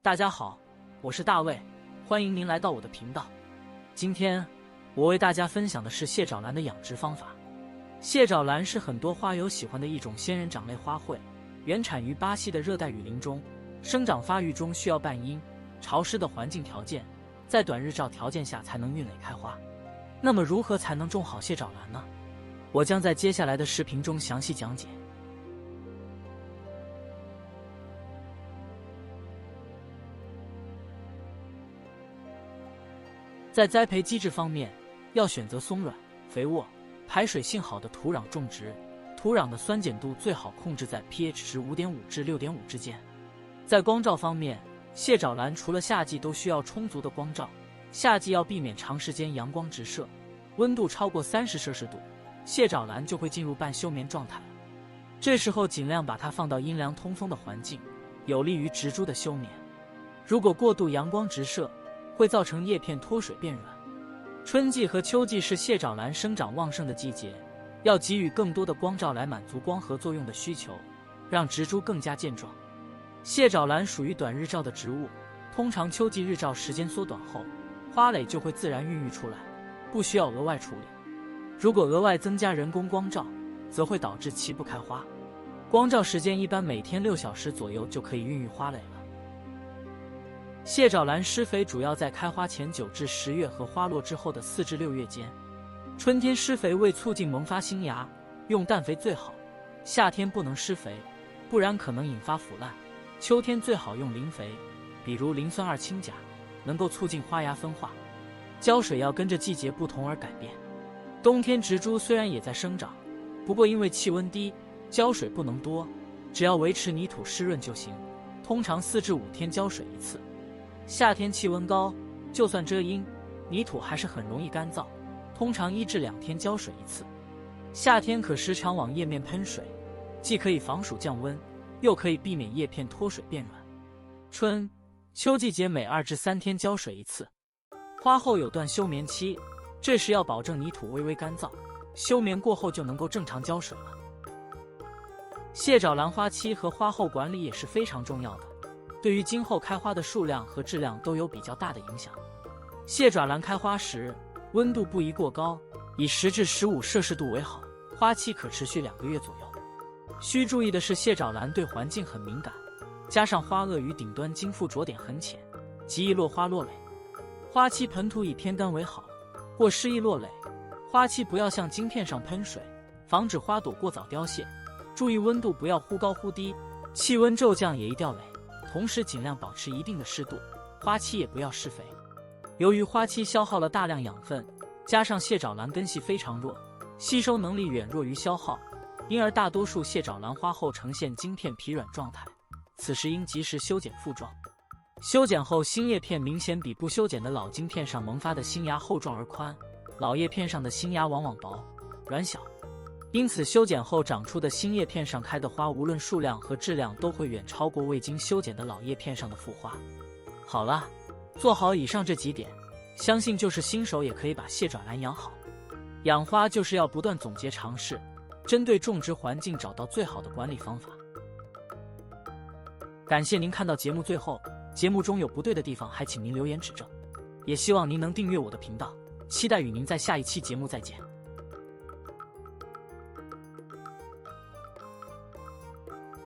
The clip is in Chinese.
大家好，我是大卫，欢迎您来到我的频道。今天我为大家分享的是蟹爪兰的养殖方法。蟹爪兰是很多花友喜欢的一种仙人掌类花卉，原产于巴西的热带雨林中，生长发育中需要半阴、潮湿的环境条件，在短日照条件下才能孕蕾开花。那么如何才能种好蟹爪兰呢？我将在接下来的视频中详细讲解。在栽培机制方面，要选择松软、肥沃、排水性好的土壤种植，土壤的酸碱度最好控制在 pH 值 5.5 至 6.5 之间。在光照方面，蟹爪兰除了夏季都需要充足的光照，夏季要避免长时间阳光直射，温度超过30摄氏度，蟹爪兰就会进入半休眠状态了。这时候尽量把它放到阴凉通风的环境，有利于植株的休眠。如果过度阳光直射，会造成叶片脱水变软。春季和秋季是蟹爪兰生长旺盛的季节，要给予更多的光照来满足光合作用的需求，让植株更加健壮。蟹爪兰属于短日照的植物，通常秋季日照时间缩短后，花蕾就会自然孕育出来，不需要额外处理。如果额外增加人工光照，则会导致其不开花。光照时间一般每天6小时左右就可以孕育花蕾了。蟹爪兰施肥主要在开花前9至10月和花落之后的4至6月间。春天施肥为促进萌发新芽，用氮肥最好。夏天不能施肥，不然可能引发腐烂。秋天最好用磷肥，比如磷酸二氢钾，能够促进花芽分化。浇水要跟着季节不同而改变。冬天植株虽然也在生长，不过因为气温低，浇水不能多，只要维持泥土湿润就行，通常4至5天浇水一次。夏天气温高，就算遮阴，泥土还是很容易干燥，通常1至2天浇水一次。夏天可时常往叶面喷水，既可以防暑降温，又可以避免叶片脱水变软。春、秋季节每2至3天浇水一次。花后有段休眠期，这时要保证泥土微微干燥，休眠过后就能够正常浇水了。蟹爪兰花期和花后管理也是非常重要的，对于今后开花的数量和质量都有比较大的影响。蟹爪兰开花时，温度不宜过高，以10至15摄氏度为好，花期可持续2个月左右。需注意的是，蟹爪兰对环境很敏感，加上花萼与顶端茎附着点很浅，极易落花落蕾。花期盆土以偏干为好，或湿易落蕾。花期不要向茎片上喷水，防止花朵过早凋谢。注意温度不要忽高忽低，气温骤降也易掉蕾。同时尽量保持一定的湿度，花期也不要施肥。由于花期消耗了大量养分，加上蟹爪兰根系非常弱，吸收能力远弱于消耗，因而大多数蟹爪兰花后呈现茎片疲软状态，此时应及时修剪复壮。修剪后新叶片明显比不修剪的老茎片上萌发的新芽厚壮而宽，老叶片上的新芽往往薄、软小，因此修剪后长出的新叶片上开的花无论数量和质量都会远超过未经修剪的老叶片上的复花。好了，做好以上这几点，相信就是新手也可以把蟹爪兰养好。养花就是要不断总结尝试，针对种植环境找到最好的管理方法。感谢您看到节目最后，节目中有不对的地方还请您留言指正，也希望您能订阅我的频道，期待与您在下一期节目再见。